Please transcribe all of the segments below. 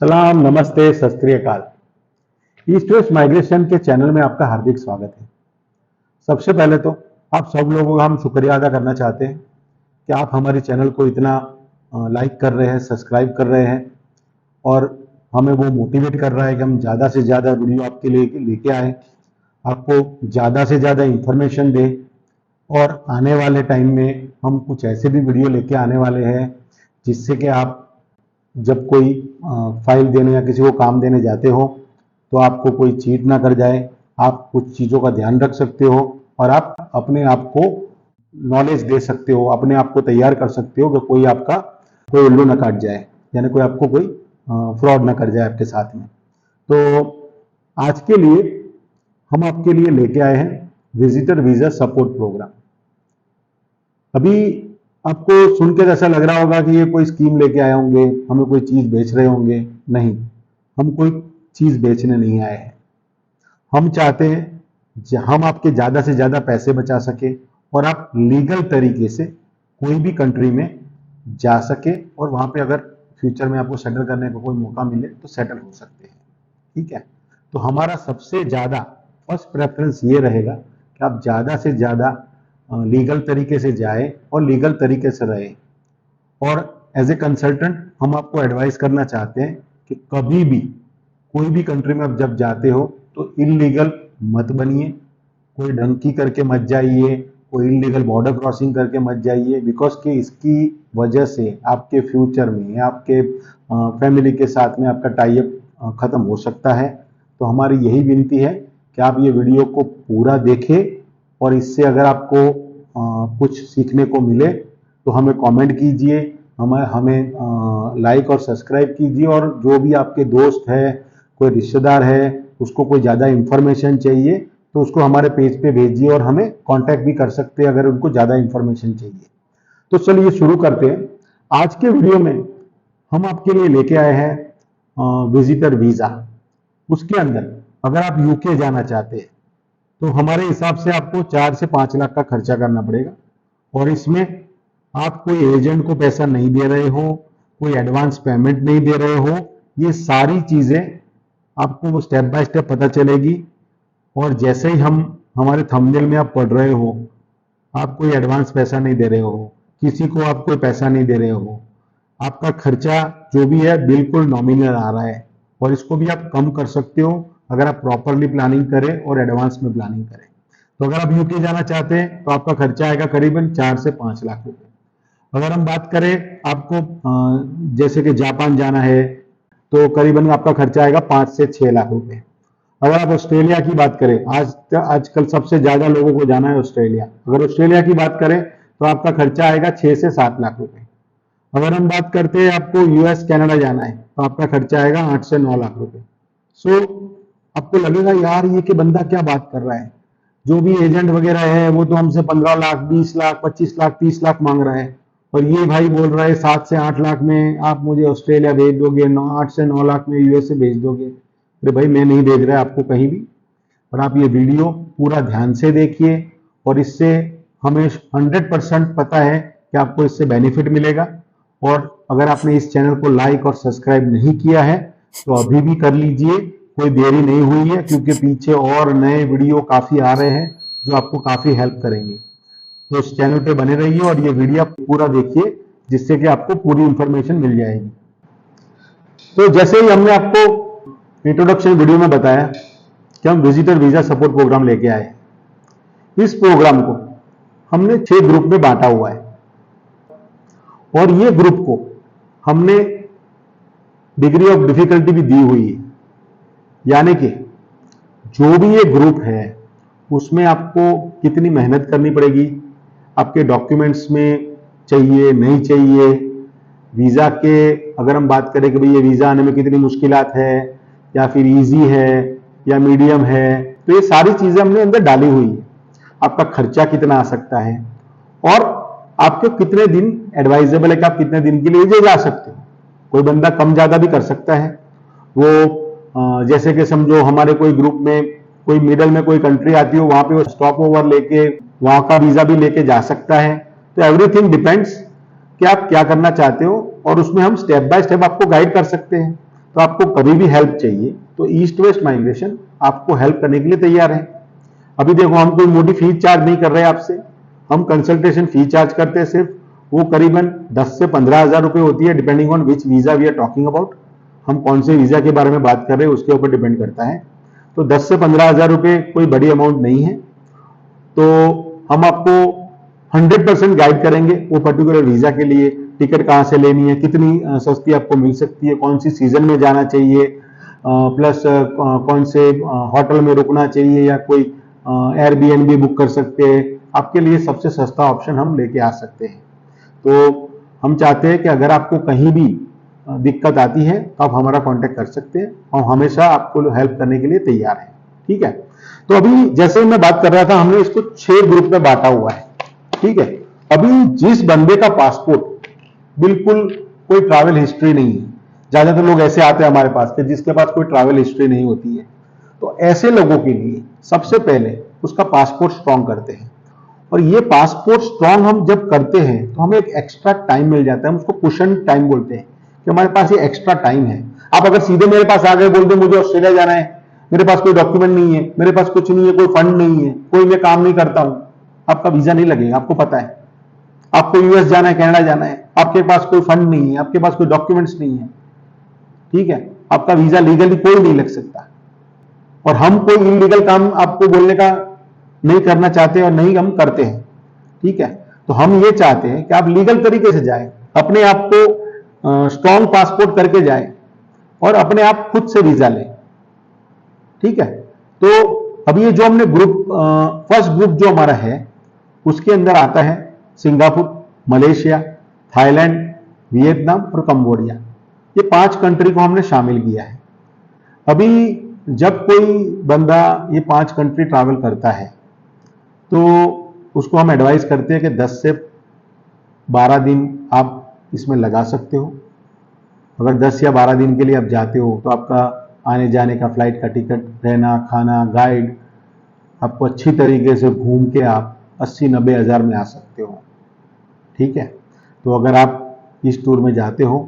सलाम, नमस्ते, सत श्री अकाल। ईस्ट वेस्ट माइग्रेशन के चैनल में आपका हार्दिक स्वागत है। सबसे पहले तो आप सब लोगों का हम शुक्रिया अदा करना चाहते हैं कि आप हमारे चैनल को इतना लाइक कर रहे हैं, सब्सक्राइब कर रहे हैं और हमें वो मोटिवेट कर रहा है कि हम ज़्यादा से ज़्यादा वीडियो आपके लिए लेके आए, आपको ज़्यादा से ज़्यादा इंफॉर्मेशन दें और आने वाले टाइम में हम कुछ ऐसे भी वीडियो लेके आने वाले हैं जिससे कि आप जब कोई फाइल देने या किसी को काम देने जाते हो तो आपको कोई चीट ना कर जाए, आप कुछ चीज़ों का ध्यान रख सकते हो और आप अपने आप को नॉलेज दे सकते हो, अपने आप को तैयार कर सकते हो कि कोई उल्लू ना काट जाए, यानी कोई आपको कोई फ्रॉड ना कर जाए आपके साथ में। तो आज के लिए हम आपके लिए लेके आए हैं विजिटर वीज़ा सपोर्ट प्रोग्राम। अभी आपको सुन के ऐसा लग रहा होगा कि ये कोई स्कीम लेके आए होंगे, हमें कोई चीज़ बेच रहे होंगे। नहीं, हम कोई चीज़ बेचने नहीं आए हैं। हम चाहते हैं हम आपके ज़्यादा से ज़्यादा पैसे बचा सके और आप लीगल तरीके से कोई भी कंट्री में जा सके और वहाँ पे अगर फ्यूचर में आपको सेटल करने का कोई मौका मिले तो सेटल हो सकते हैं। ठीक है, तो हमारा सबसे ज़्यादा फर्स्ट प्रेफरेंस ये रहेगा कि आप ज़्यादा से ज़्यादा लीगल तरीके से जाए और लीगल तरीके से रहे। और एज ए कंसल्टेंट हम आपको एडवाइस करना चाहते हैं कि कभी भी कोई भी कंट्री में आप जब जाते हो तो इलीगल मत बनिए, कोई डंकी करके मत जाइए, कोई इलीगल बॉर्डर क्रॉसिंग करके मत जाइए, बिकॉज कि इसकी वजह से आपके फ्यूचर में आपके फैमिली के साथ में आपका टाई अप खत्म हो सकता है। तो हमारी यही विनती है कि आप ये वीडियो को पूरा देखें और इससे अगर आपको कुछ सीखने को मिले तो हमें कमेंट कीजिए, हमें लाइक और सब्सक्राइब कीजिए और जो भी आपके दोस्त है, कोई रिश्तेदार है, उसको कोई ज़्यादा इंफॉर्मेशन चाहिए तो उसको हमारे पेज पे भेजिए और हमें कांटेक्ट भी कर सकते हैं अगर उनको ज़्यादा इंफॉर्मेशन चाहिए। तो चलिए शुरू करते हैं। आज के वीडियो में हम आपके लिए लेके आए हैं विजिटर वीज़ा। उसके अंदर अगर आप यूके जाना चाहते हैं तो हमारे हिसाब से आपको 4 से 5 लाख का खर्चा करना पड़ेगा और इसमें आप कोई एजेंट को पैसा नहीं दे रहे हो, कोई एडवांस पेमेंट नहीं दे रहे हो। ये सारी चीज़ें आपको वो स्टेप बाय स्टेप पता चलेगी और जैसे ही हमारे थंबनेल में आप पढ़ रहे हो, आप कोई एडवांस पैसा नहीं दे रहे हो, किसी को आप कोई पैसा नहीं दे रहे हो, आपका खर्चा जो भी है बिल्कुल नॉमिनल आ रहा है और इसको भी आप कम कर सकते हो अगर आप प्रॉपरली प्लानिंग करें और एडवांस में प्लानिंग करें। तो अगर आप यूके जाना चाहते हैं तो आपका खर्चा आएगा करीबन 4 से 5 लाख रुपए। अगर हम बात करें आपको जैसे कि जापान जाना है तो करीबन आपका खर्चा आएगा 5 से 6 लाख रुपए। अगर आप ऑस्ट्रेलिया की बात करें, आजकल सबसे ज्यादा लोगों को जाना है ऑस्ट्रेलिया, अगर ऑस्ट्रेलिया की बात करें तो आपका खर्चा आएगा 6 से 7 लाख रुपए। अगर हम बात करते हैं आपको यूएस कनाडा जाना है तो आपका खर्चा आएगा 8 से 9 लाख रुपए। सो आपको लगेगा यार ये कि बंदा क्या बात कर रहा है, जो भी एजेंट वगैरह है वो तो हमसे 15 लाख, 20 लाख, 25 लाख, 30 लाख मांग रहा है और ये भाई बोल रहा है 7 से 8 लाख में आप मुझे ऑस्ट्रेलिया भेज दोगे, 8 से 9 लाख में यूएसए भेज दोगे। अरे भाई मैं नहीं भेज रहा आपको कहीं भी, और आप ये वीडियो पूरा ध्यान से देखिए और इससे हमें 100% पता है कि आपको इससे बेनिफिट मिलेगा। और अगर आपने इस चैनल को लाइक और सब्सक्राइब नहीं किया है तो अभी भी कर लीजिए, कोई देरी नहीं हुई है क्योंकि पीछे और नए वीडियो काफी आ रहे हैं जो आपको काफी हेल्प करेंगे। तो इस चैनल पे बने रहिए और ये वीडियो पूरा देखिए जिससे कि आपको पूरी इंफॉर्मेशन मिल जाएगी। तो जैसे ही हमने आपको इंट्रोडक्शन वीडियो में बताया कि हम विजिटर वीजा सपोर्ट प्रोग्राम लेके आए, इस प्रोग्राम को हमने 6 ग्रुप में बांटा हुआ है और ये ग्रुप को हमने डिग्री ऑफ डिफिकल्टी भी दी हुई है, यानी कि जो भी ये ग्रुप है उसमें आपको कितनी मेहनत करनी पड़ेगी, आपके डॉक्यूमेंट्स में चाहिए नहीं चाहिए, वीज़ा के अगर हम बात करें कि भाई ये वीज़ा आने में कितनी मुश्किलात है या फिर इजी है या मीडियम है, तो ये सारी चीज़ें हमने अंदर डाली हुई है। आपका खर्चा कितना आ सकता है और आपको कितने दिन एडवाइजेबल है कि आप कितने दिन के लिए जा सकते हो। कोई बंदा कम ज़्यादा भी कर सकता है, वो जैसे कि समझो हमारे कोई ग्रुप में कोई मिडल में कोई कंट्री आती हो, वहां पे वो स्टॉप ओवर लेके वहां का वीजा भी लेके जा सकता है। तो एवरीथिंग डिपेंड्स कि आप क्या करना चाहते हो और उसमें हम स्टेप बाय स्टेप आपको गाइड कर सकते हैं। तो आपको कभी भी हेल्प चाहिए तो ईस्ट वेस्ट माइग्रेशन आपको हेल्प करने के लिए तैयार है। अभी देखो, हम कोई मोटी फीस चार्ज नहीं कर रहे आपसे, हम कंसल्टेशन फी चार्ज करते हैं सिर्फ, वो करीबन 10 से 15,000 रुपए होती है, depending on which visa we are talking about. हम कौन से वीजा के बारे में बात कर रहे हैं उसके ऊपर डिपेंड करता है। तो 10 से 15,000 रुपए कोई बड़ी अमाउंट नहीं है। तो हम आपको 100% गाइड करेंगे वो पर्टिकुलर वीजा के लिए, टिकट कहाँ से लेनी है, कितनी सस्ती आपको मिल सकती है, कौन सी सीजन में जाना चाहिए, प्लस कौन से होटल में रुकना चाहिए या कोई एयरबीएनबी बुक कर सकते हैं। आपके लिए सबसे सस्ता ऑप्शन हम लेके आ सकते हैं। तो हम चाहते हैं कि अगर आपको कहीं भी दिक्कत आती है तो आप हमारा कांटेक्ट कर सकते हैं और हमेशा आपको हेल्प करने के लिए तैयार है। ठीक है, तो अभी जैसे मैं बात कर रहा था, हमने इसको 6 ग्रुप में बांटा हुआ है। ठीक है, अभी जिस बंदे का पासपोर्ट बिल्कुल कोई ट्रैवल हिस्ट्री नहीं है, ज्यादातर लोग ऐसे आते हैं हमारे पास कि जिसके पास कोई ट्रैवल हिस्ट्री नहीं होती है, तो ऐसे लोगों के लिए सबसे पहले उसका पासपोर्ट स्ट्रॉन्ग करते हैं। और ये पासपोर्ट स्ट्रॉन्ग हम जब करते हैं तो हमें एक एक्स्ट्रा टाइम मिल जाता है, हम उसको कुशन टाइम बोलते हैं कि हमारे पास ये एक्स्ट्रा टाइम है। आप अगर सीधे मेरे पास आ गए, बोलते मुझे ऑस्ट्रेलिया जाना है, मेरे पास कोई डॉक्यूमेंट नहीं है, मेरे पास कुछ नहीं है, कोई फंड नहीं है, कोई मैं काम नहीं करता हूं, आपका वीजा नहीं लगेगा। आपको पता है, आपको यूएस जाना है, कनाडा जाना है, आपके पास कोई फंड नहीं है, आपके पास कोई डॉक्यूमेंट्स नहीं है, ठीक है, आपका वीजा लीगली कोई नहीं लग सकता। और हम कोई इलीगल काम आपको बोलने का नहीं करना चाहते और नहीं हम करते हैं। ठीक है, तो हम ये चाहते हैं कि आप लीगल तरीके से जाएं, अपने आप को स्ट्रॉन्ग पासपोर्ट करके जाएं और अपने आप खुद से वीजा लें। ठीक है, तो अभी ये जो हमने ग्रुप, फर्स्ट ग्रुप जो हमारा है उसके अंदर आता है सिंगापुर, मलेशिया, थाईलैंड, वियतनाम और कंबोडिया। ये 5 कंट्री को हमने शामिल किया है। अभी जब कोई बंदा ये 5 कंट्री ट्रैवल करता है तो उसको हम एडवाइस करते हैं कि 10 से 12 दिन आप इसमें लगा सकते हो। अगर 10 या 12 दिन के लिए आप जाते हो तो आपका आने जाने का, फ्लाइट का टिकट, रहना, खाना, गाइड, आपको अच्छी तरीके से घूम के आप 80-90 हज़ार में आ सकते हो। ठीक है, तो अगर आप इस टूर में जाते हो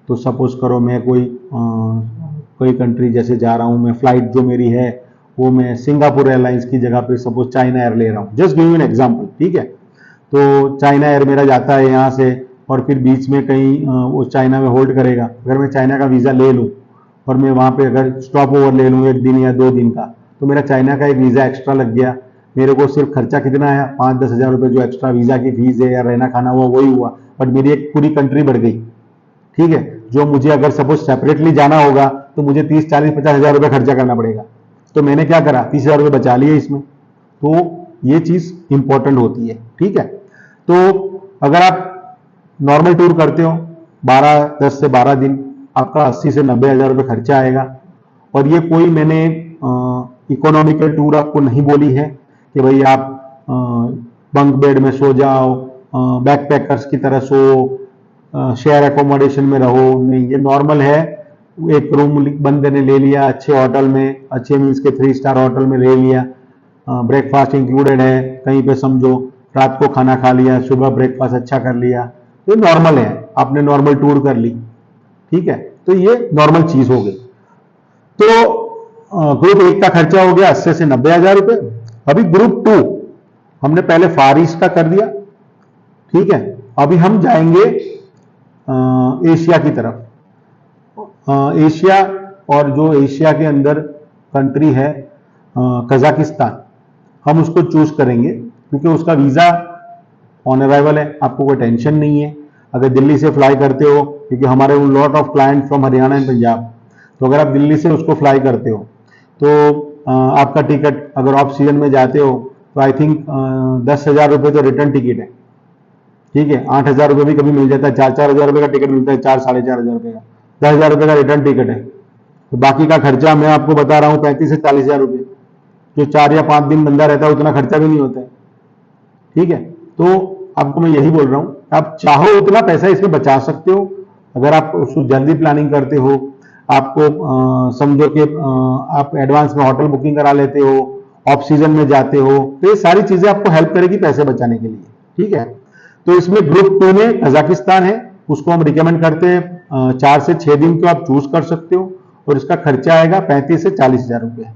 तो सपोज करो मैं कोई कंट्री जैसे जा रहा हूं, मैं फ्लाइट जो मेरी है वो मैं सिंगापुर एयरलाइंस की जगह पे सपोज चाइना एयर ले रहा हूं, just give you an example. ठीक है, तो चाइना एयर मेरा जाता है यहाँ से और फिर बीच में कहीं वो चाइना में होल्ड करेगा। अगर मैं चाइना का वीजा ले लूँ और मैं वहाँ पे अगर स्टॉप ओवर ले लूँ 1 दिन या 2 दिन का, तो मेरा चाइना का एक वीजा एक्स्ट्रा लग गया। मेरे को सिर्फ खर्चा कितना है, 5-10 हज़ार रुपये जो एक्स्ट्रा वीजा की फीस है या रहना खाना हुआ वही हुआ, बट मेरी एक पूरी कंट्री बढ़ गई। ठीक है, जो मुझे अगर सपोज सेपरेटली जाना होगा तो मुझे 30-40-50 हज़ार रुपये खर्चा करना पड़ेगा। तो मैंने क्या करा, 30 हज़ार रुपये बचा लिए इसमें। तो ये चीज इंपॉर्टेंट होती है। ठीक है, तो अगर आप नॉर्मल टूर करते हो 10 से 12 दिन, आपका 80 से 90 हज़ार रुपये खर्चा आएगा। और ये कोई मैंने इकोनॉमिकल टूर आपको नहीं बोली है कि भाई आप बंक बेड में सो जाओ, बैकपैकर्स की तरह सो, शेयर एकोमोडेशन में रहो, नहीं, ये नॉर्मल है। एक रूम बंदे ने ले लिया अच्छे होटल में, अच्छे मीन्स के 3 स्टार होटल में ले लिया, ब्रेकफास्ट इंक्लूडेड है, कहीं पे समझो रात को खाना खा लिया, सुबह ब्रेकफास्ट अच्छा कर लिया, तो नॉर्मल है, आपने नॉर्मल टूर कर ली। ठीक है, तो ये नॉर्मल चीज हो गई। तो ग्रुप 1 का खर्चा हो गया 80 से 90 हज़ार रुपये। अभी ग्रुप 2 हमने पहले फार ईस्ट का कर दिया। ठीक है, अभी हम जाएंगे एशिया की तरफ। एशिया, और जो एशिया के अंदर कंट्री है कजाकिस्तान, हम उसको चूज करेंगे क्योंकि उसका वीजा ऑन अराइवल है, आपको कोई टेंशन नहीं है। अगर दिल्ली से फ्लाई करते हो, क्योंकि हमारे lot of client from Haryana and Punjab, तो अगर आप दिल्ली से उसको फ्लाई करते हो तो आपका टिकट, अगर ऑफ सीजन में जाते हो तो आई थिंक 10 हज़ार रुपये तो रिटर्न टिकट है। ठीक है, 8 हज़ार रुपये भी कभी मिल जाता है, 4-4 हज़ार रुपये का टिकट मिलता है, 4-4.5 हज़ार रुपये का, 10 हज़ार रुपये का रिटर्न टिकट है। तो बाकी का खर्चा मैं आपको बता रहा हूँ 35 से 40 हज़ार रुपये, जो 4 या 5 दिन बंदा रहता है उतना खर्चा भी नहीं होता है। ठीक है, तो आपको मैं यही बोल रहा हूँ, आप चाहो उतना पैसा इसमें बचा सकते हो अगर आप उसको जल्दी प्लानिंग करते हो। आपको समझो कि आप एडवांस में होटल बुकिंग करा लेते हो, ऑफ सीजन में जाते हो, तो ये सारी चीजें आपको हेल्प करेगी पैसे बचाने के लिए। ठीक है, तो इसमें ग्रुप 2 में कजाकिस्तान है, उसको हम रिकमेंड करते हैं 4 से 6 दिन तो आप चूज कर सकते हो और इसका खर्चा आएगा 35 से 40 हजार रुपये।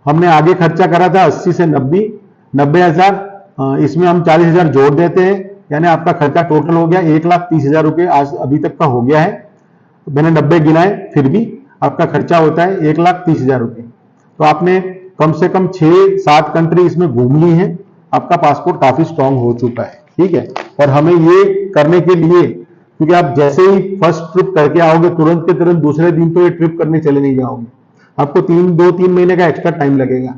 हमने आगे खर्चा करा था 80 से 90 हजार, इसमें हम 40 हजार जोड़ देते हैं, यानी आपका खर्चा टोटल हो गया 1,30,000 रुपये आज अभी तक का हो गया है। मैंने 90 गिनाए, फिर भी आपका खर्चा होता है 1,30,000 रुपये। तो आपने कम से कम 6-7 कंट्री इसमें घूम ली है, आपका पासपोर्ट काफी स्ट्रांग हो चुका है, ठीक है। और हमें ये करने के लिए, क्योंकि आप जैसे ही फर्स्ट ट्रिप करके आओगे तुरंत के तुरंत दूसरे दिन तो ये ट्रिप करने चले नहीं जाओगे, आपको 2-3 महीने का एक्स्ट्रा टाइम लगेगा।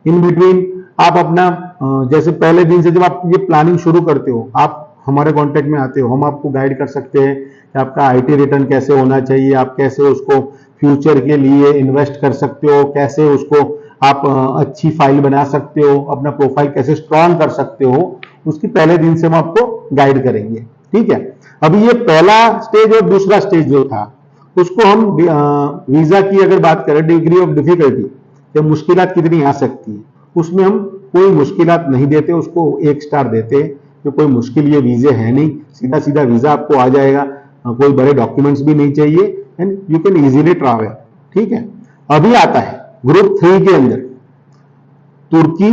इन बिटवीन आप अपना जैसे पहले दिन से जब आप ये प्लानिंग शुरू करते हो, आप हमारे कांटेक्ट में आते हो, हम आपको गाइड कर सकते हैं कि आपका आईटी रिटर्न कैसे होना चाहिए, आप कैसे उसको फ्यूचर के लिए इन्वेस्ट कर सकते हो, कैसे उसको आप अच्छी फाइल बना सकते हो, अपना प्रोफाइल कैसे स्ट्रॉन्ग कर सकते हो, उसकी पहले दिन से हम आपको गाइड करेंगे, ठीक है। अभी ये पहला स्टेज और दूसरा स्टेज जो था उसको हम वीजा की अगर बात करें, डिग्री ऑफ डिफिकल्टी, तो मुश्किलात कितनी आ सकती है, उसमें हम कोई मुश्किलात नहीं देते, उसको 1 स्टार देते हैं कि कोई मुश्किल ये वीजे है नहीं, सीधा सीधा वीजा आपको आ जाएगा, कोई बड़े डॉक्यूमेंट्स भी नहीं चाहिए and you can easily travel, ठीक है। अभी आता है ग्रुप 3 के अंदर तुर्की,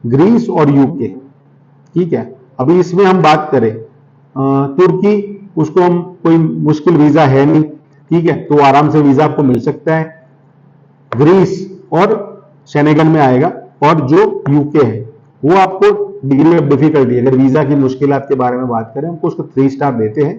ग्रीस और यूके, ठीक है। अभी इसमें हम बात करें तुर्की, उसको हम कोई मुश्किल वीजा है नहीं, ठीक है, तो आराम से वीजा आपको मिल सकता है। ग्रीस और शेनेगन में आएगा, और जो यूके है वो आपको डिग्री ऑफ डिफिकल्टी, अगर वीजा की मुश्किलात के बारे में बात करें, हमको उसको 3 स्टार देते हैं,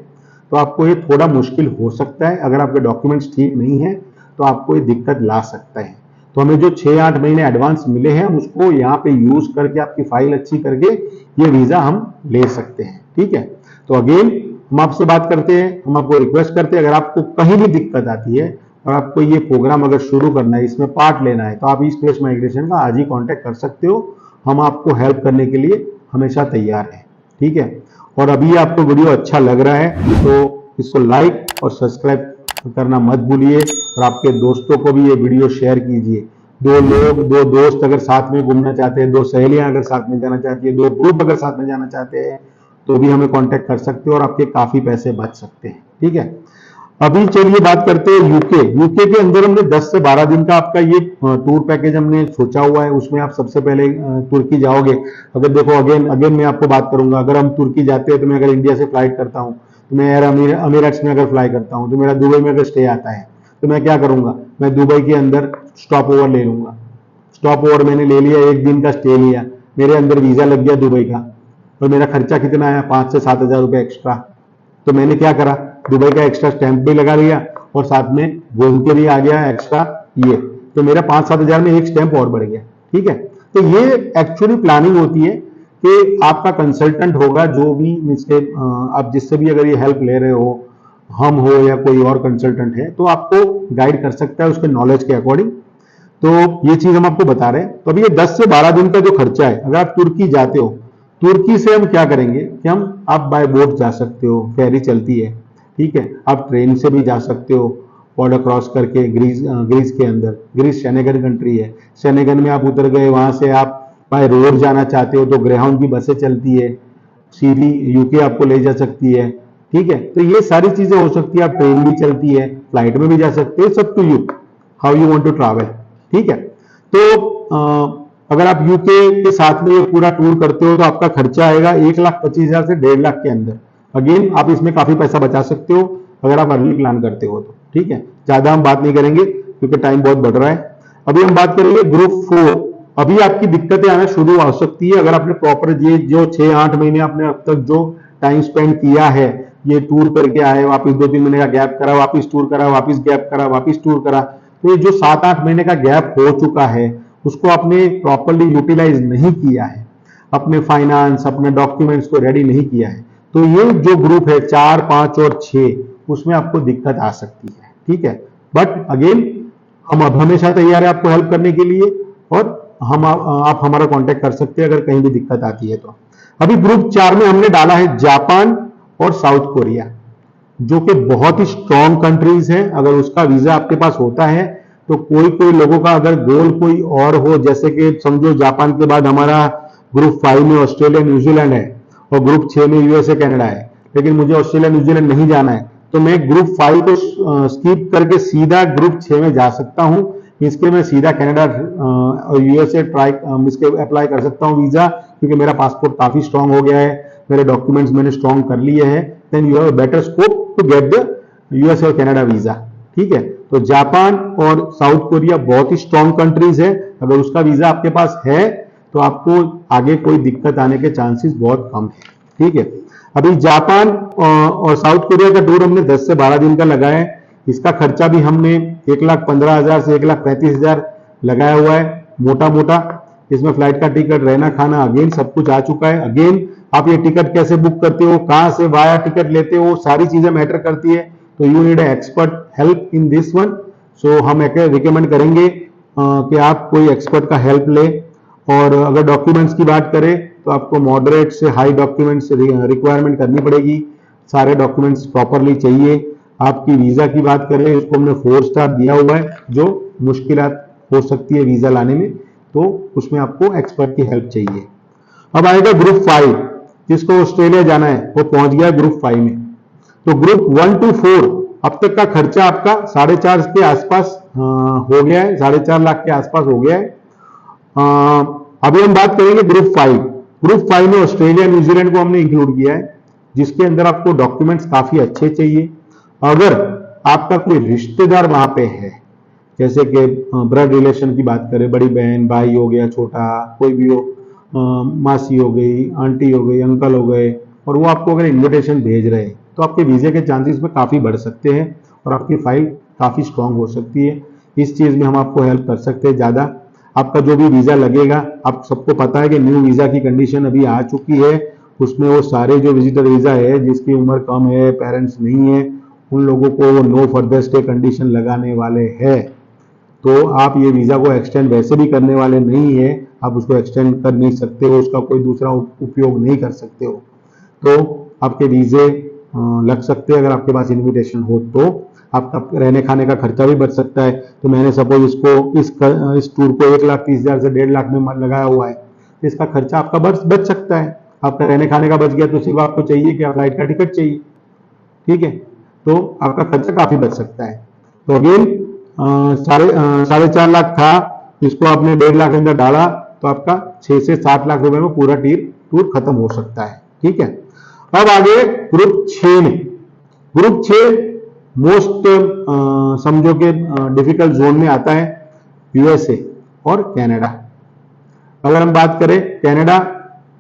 तो आपको ये थोड़ा मुश्किल हो सकता है, अगर आपके डॉक्यूमेंट्स ठीक नहीं है तो आपको ये दिक्कत ला सकता है। तो हमें जो 6-8 महीने एडवांस मिले हैं, हम उसको यहाँ पे यूज करके आपकी फाइल अच्छी करके ये वीजा हम ले सकते हैं, ठीक है। तो अगेन हम आपसे बात करते हैं, हम आपको रिक्वेस्ट करते हैं, अगर आपको कहीं भी दिक्कत आती है और आपको ये प्रोग्राम अगर शुरू करना है, इसमें पार्ट लेना है, तो आप ईस्ट वेस्ट माइग्रेशन का आज ही कॉन्टेक्ट कर सकते हो, हम आपको हेल्प करने के लिए हमेशा तैयार हैं, ठीक है। और अभी आपको वीडियो अच्छा लग रहा है तो इसको लाइक और सब्सक्राइब करना मत भूलिए, और आपके दोस्तों को भी ये वीडियो शेयर कीजिए। 2 दोस्त अगर साथ में घूमना चाहते हैं, 2 सहेलियां अगर साथ में जाना चाहती है, 2 ग्रुप अगर साथ में जाना चाहते हैं, तो भी हमें कांटेक्ट कर सकते हो और आपके काफी पैसे बच सकते हैं, ठीक है। अभी चलिए बात करते हैं यूके के अंदर हमने 10 से 12 दिन का आपका ये टूर पैकेज हमने सोचा हुआ है। उसमें आप सबसे पहले तुर्की जाओगे। अगर देखो अगेन मैं आपको बात करूंगा, अगर हम तुर्की जाते हैं तो मैं अगर इंडिया से फ्लाइट करता हूं, तो मैं एयर अमीराट्स में अगर फ्लाई करता हूं, तो मेरा दुबई में अगर स्टे आता है, तो मैं क्या करूंगा, मैं दुबई के अंदर स्टॉप ओवर ले लूंगा। स्टॉप ओवर मैंने ले लिया, 1 दिन का स्टे लिया, मेरे अंदर वीजा लग गया दुबई का, और मेरा खर्चा कितना आया, 5 से 7 हजार रुपये एक्स्ट्रा। तो मैंने क्या करा, दुबई का एक्स्ट्रा स्टैंप भी लगा लिया और साथ में घूम के भी आ गया एक्स्ट्रा ये, तो मेरा 5-7 हजार में एक स्टैंप और बढ़ गया, ठीक है। तो ये एक्चुअली प्लानिंग होती है कि आपका कंसल्टेंट होगा, जो भी आप जिससे भी अगर ये हेल्प ले रहे हो, हम हो या कोई और कंसल्टेंट है, तो आपको गाइड कर सकता है उसके नॉलेज के अकॉर्डिंग। तो ये चीज हम आपको बता रहे हैं। तो अभी ये 10 से 12 दिन का जो खर्चा है, अगर आप तुर्की जाते हो, तुर्की से हम क्या करेंगे कि आप बाय बोट जा सकते हो, फेरी चलती है, ठीक है। आप ट्रेन से भी जा सकते हो, बॉर्डर क्रॉस करके ग्रीस के अंदर, ग्रीस शेनेगन कंट्री है, शेनेगन में आप उतर गए, वहां से आप बाय रोड जाना चाहते हो तो ग्रेहाउंड की बसें चलती है, सीधी यूके आपको ले जा सकती है, ठीक है। तो ये सारी चीजें हो सकती है, आप ट्रेन भी चलती है, फ्लाइट में भी जा सकते हो, सब to you how you want to travel, ठीक है। तो अगर आप यूके के साथ में ये पूरा टूर करते हो तो आपका खर्चा आएगा 1,25,000 से 1.5 लाख के अंदर। अगेन आप इसमें काफी पैसा बचा सकते हो अगर आप अर्ली प्लान करते हो तो, ठीक है। ज्यादा हम बात नहीं करेंगे क्योंकि टाइम बहुत बढ़ रहा है। अभी हम बात करेंगे ग्रुप 4। अभी आपकी दिक्कतें आना शुरू हो सकती है अगर आपने प्रॉपर ये जो 6-8 महीने आपने अब तक जो टाइम स्पेंड किया है, ये टूर करके आए, वापिस 2-3 महीने का गैप करा, वापिस टूर करा, वापिस गैप करा, वापिस टूर करा, तो ये जो 7-8 महीने का गैप हो चुका है उसको आपने प्रॉपरली यूटिलाइज नहीं किया है, अपने फाइनेंस, अपने डॉक्यूमेंट्स को रेडी नहीं किया है, तो ये जो ग्रुप है 4, 5 और 6, उसमें आपको दिक्कत आ सकती है, ठीक है। बट अगेन हम अब हमेशा तैयार है आपको हेल्प करने के लिए, और आप हमारा कांटेक्ट कर सकते हैं अगर कहीं भी दिक्कत आती है तो। अभी ग्रुप 4 में हमने डाला है जापान और साउथ कोरिया, जो कि बहुत ही स्ट्रॉन्ग कंट्रीज है। अगर उसका वीजा आपके पास होता है तो कोई लोगों का अगर गोल कोई और हो, जैसे कि समझो जापान के बाद हमारा ग्रुप 5 में ऑस्ट्रेलिया न्यूजीलैंड है और ग्रुप 6 में यूएसए कनाडा है, लेकिन मुझे ऑस्ट्रेलिया न्यूजीलैंड नहीं जाना है, तो मैं ग्रुप 5 को स्किप करके सीधा ग्रुप 6 में जा सकता हूं। इसके मैं सीधा कनाडा और यूएसए इसके अप्लाई कर सकता हूं वीजा, क्योंकि मेरा पासपोर्ट काफी स्ट्रांग हो गया है, मेरे डॉक्यूमेंट्स मैंने स्ट्रांग कर लिए हैं। Then you have a better scope to get the USA और कनाडा वीजा। ठीक है, तो जापान और साउथ कोरिया बहुत ही स्ट्रांग कंट्रीज है। अगर उसका वीजा आपके पास है तो आपको आगे कोई दिक्कत आने के चांसेस बहुत कम है। ठीक है, अभी जापान और साउथ कोरिया का टूर हमने 10 से 12 दिन का लगाया है। इसका खर्चा भी हमने 1,15,000 से 1,35,000 लगाया हुआ है मोटा मोटा। इसमें फ्लाइट का टिकट, रहना खाना अगेन सब कुछ आ चुका है। अगेन आप ये टिकट कैसे बुक करते हो, कहां से वाया टिकट लेते हो, सारी चीजें मैटर करती है। तो you need expert help in this one. So हम रिकमेंड करेंगे कि आप कोई एक्सपर्ट का हेल्प ले। और अगर डॉक्यूमेंट्स की बात करें तो आपको मॉडरेट से हाई डॉक्यूमेंट्स रिक्वायरमेंट करनी पड़ेगी, सारे डॉक्यूमेंट्स प्रॉपरली चाहिए। आपकी वीजा की बात करें, उसको हमने 4 स्टार दिया हुआ है, जो मुश्किलात हो सकती है वीजा लाने में, तो उसमें आपको एक्सपर्ट की हेल्प चाहिए। अब आएगा ग्रुप 5, जिसको ऑस्ट्रेलिया जाना है, वो पहुंच गया ग्रुप 5 में। तो ग्रुप 1 to 4 अब तक का खर्चा आपका 4.5 के आसपास हो गया है, 4.5 लाख के आसपास हो गया है। अभी हम बात करेंगे ग्रुप 5। ग्रुप 5 में ऑस्ट्रेलिया न्यूजीलैंड को हमने इंक्लूड किया है, जिसके अंदर आपको डॉक्यूमेंट्स काफी अच्छे चाहिए। अगर आपका कोई रिश्तेदार वहां पे है, जैसे कि ब्लड रिलेशन की बात करें, बड़ी बहन, भाई हो गया छोटा, कोई भी हो, मासी हो गई, आंटी हो गई, अंकल हो गए, और वो आपको अगर इन्विटेशन भेज रहे हैं तो आपके वीजे के चांसेस में काफी बढ़ सकते हैं और आपकी फाइल काफी स्ट्रांग हो सकती है। इस चीज में हम आपको हेल्प कर सकते हैं ज्यादा। आपका जो भी वीजा लगेगा, आप सबको पता है कि न्यू वीजा की कंडीशन अभी आ चुकी है। उसमें वो सारे जो विजिटर वीजा है, जिसकी उम्र कम है, पेरेंट्स नहीं है, उन लोगों को वो नो फर्दर स्टे कंडीशन लगाने वाले हैं। तो आप ये वीजा को एक्सटेंड वैसे भी करने वाले नहीं है, आप उसको एक्सटेंड कर नहीं सकते हो, उसका कोई दूसरा उपयोग नहीं कर सकते हो। तो आपके वीजे लग सकते हैं। अगर आपके पास इन्विटेशन हो तो आपका रहने खाने का खर्चा भी बच सकता है। तो मैंने सपोज इसको इस टूर को 1,30,000 से 1.5 लाख में लगाया हुआ है, तो इसका खर्चा आपका बच सकता है। आपका रहने खाने का बच गया तो सिर्फ आपको चाहिए कि फ्लाइट का टिकट चाहिए। ठीक है, तो आपका खर्चा काफी बच सकता है। तो अगेन 4.5 लाख था, इसको आपने 1.5 लाख के अंदर डाला तो आपका 6 से 7 लाख रुपए में पूरा टूर खत्म हो सकता है। ठीक है, अब आगे ग्रुप 6 में। ग्रुप 6 मोस्ट समझो कि डिफिकल्ट जोन में आता है, यूएसए और कनाडा। अगर हम बात करें कनाडा,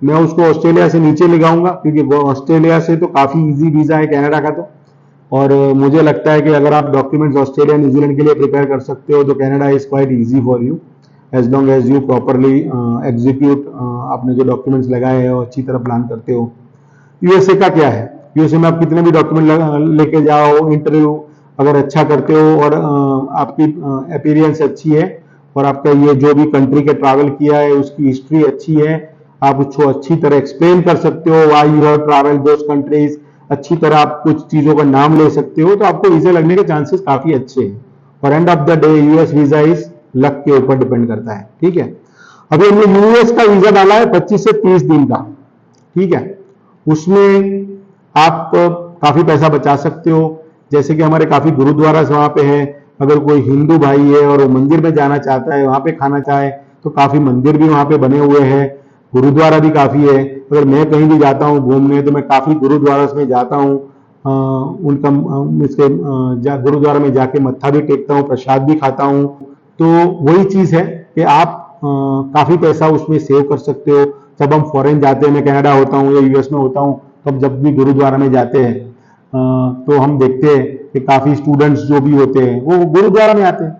मैं उसको ऑस्ट्रेलिया से नीचे लगाऊंगा, क्योंकि ऑस्ट्रेलिया से तो काफी इजी वीजा है कनाडा का तो। और मुझे लगता है कि अगर आप डॉक्यूमेंट्स ऑस्ट्रेलिया न्यूजीलैंड के लिए प्रिपेयर कर सकते हो तो Canada is quite easy for you, as long as you properly execute आपने जो डॉक्यूमेंट्स लगाए हैं और अच्छी तरह प्लान करते हो। यूएसए का क्या है, यूएसए में आप कितने भी डॉक्यूमेंट लेके जाओ, इंटरव्यू अगर अच्छा करते हो और आपकी अपीयरेंस अच्छी है और आपका ये जो भी कंट्री के ट्रैवल किया है उसकी हिस्ट्री अच्छी है, आप उसको अच्छी तरह एक्सप्लेन कर सकते हो, why you have travelled those countries, अच्छी तरह आप कुछ चीजों का नाम ले सकते हो, तो आपको वीजा लगने के चांसेस काफी अच्छे हैं। और end of the day US visa is luck के ऊपर डिपेंड करता है। ठीक है, अभी हमने यूएस का वीजा डाला है 25 से 30 दिन का। ठीक है, उसमें आप काफी पैसा बचा सकते हो। जैसे कि हमारे काफी गुरुद्वारा वहां पे हैं, अगर कोई हिंदू भाई है और वो मंदिर में जाना चाहता है, वहां पे खाना चाहे, तो काफी मंदिर भी वहां पे बने हुए हैं, गुरुद्वारा भी काफी है। अगर मैं कहीं भी जाता हूँ घूमने तो मैं काफी गुरुद्वारा में जाता हूँ, उनका गुरुद्वारा में जाके मत्था भी टेकता हूँ, प्रसाद भी खाता हूँ। तो वही चीज है कि आप काफी पैसा उसमें सेव कर सकते हो। जब हम फॉरेन जाते हैं, मैं कनाडा होता हूँ या यूएस में होता हूँ, तब जब भी गुरुद्वारा में जाते हैं तो हम देखते हैं कि काफी स्टूडेंट्स जो भी होते हैं वो गुरुद्वारा में आते हैं।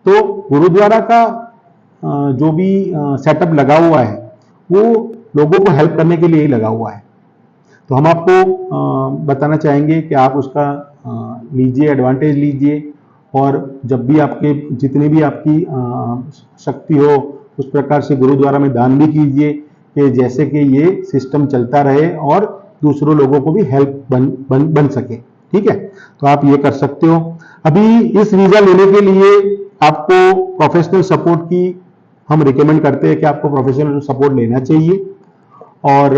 तो गुरुद्वारा का जो भी सेटअप लगा हुआ है वो लोगों को हेल्प करने के लिए ही लगा हुआ है। तो हम आपको बताना चाहेंगे कि आप उसका लीजिए, एडवांटेज लीजिए, और जब भी आपके जितनी भी आपकी शक्ति हो उस प्रकार से गुरुद्वारा में दान भी कीजिए, कि जैसे कि ये सिस्टम चलता रहे और दूसरों लोगों को भी हेल्प बन सके। ठीक है, तो आप ये कर सकते हो। अभी इस वीजा लेने के लिए आपको प्रोफेशनल सपोर्ट की हम रिकमेंड करते हैं कि आपको प्रोफेशनल सपोर्ट लेना चाहिए, और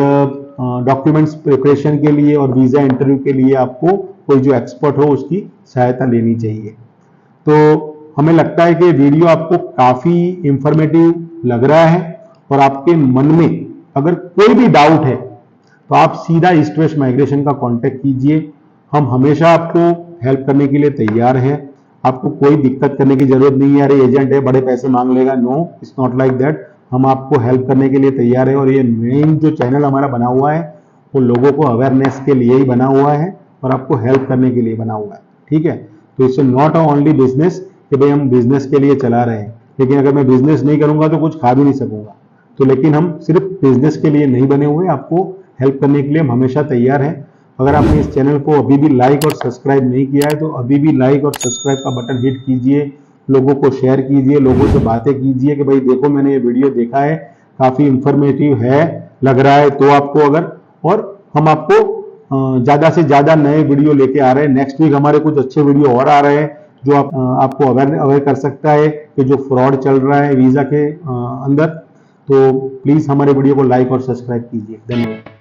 डॉक्यूमेंट्स प्रिपरेशन के लिए और वीजा इंटरव्यू के लिए आपको कोई जो एक्सपर्ट हो उसकी सहायता लेनी चाहिए। तो हमें लगता है कि वीडियो आपको काफी इंफॉर्मेटिव लग रहा है और आपके मन में अगर कोई भी डाउट है तो आप सीधा ईस्ट वेस्ट माइग्रेशन का कांटेक्ट कीजिए। हम हमेशा आपको हेल्प करने के लिए तैयार हैं। आपको कोई दिक्कत करने की जरूरत नहीं है, अरे एजेंट है बड़े पैसे मांग लेगा। No, it's not like that. हम आपको हेल्प करने के लिए तैयार है और ये मेन जो चैनल हमारा बना हुआ है वो लोगों को अवेयरनेस के लिए ही बना हुआ है और आपको हेल्प करने के लिए बना हुआ है। ठीक है, तो इट्स नॉट ओनली बिजनेस कि भाई हम बिजनेस के लिए चला रहे हैं, लेकिन अगर मैं बिजनेस नहीं करूंगा तो कुछ खा भी नहीं सकूंगा। तो लेकिन हम सिर्फ बिजनेस के लिए नहीं बने हुए, आपको हेल्प करने के लिए हम हमेशा तैयार हैं। अगर आपने इस चैनल को अभी भी लाइक और सब्सक्राइब नहीं किया है तो अभी भी लाइक और सब्सक्राइब का बटन हिट कीजिए, लोगों को शेयर कीजिए, लोगों से बातें कीजिए कि भाई देखो मैंने ये वीडियो देखा है, काफी इंफॉर्मेटिव है, लग रहा है तो आपको अगर, और हम आपको ज्यादा से ज्यादा नए वीडियो लेके आ रहे हैं। नेक्स्ट वीक हमारे कुछ अच्छे वीडियो और आ रहे हैं जो आपको अवेयर कर सकता है कि जो फ्रॉड चल रहा है वीजा के अंदर। तो प्लीज हमारे वीडियो को लाइक और सब्सक्राइब कीजिए। धन्यवाद।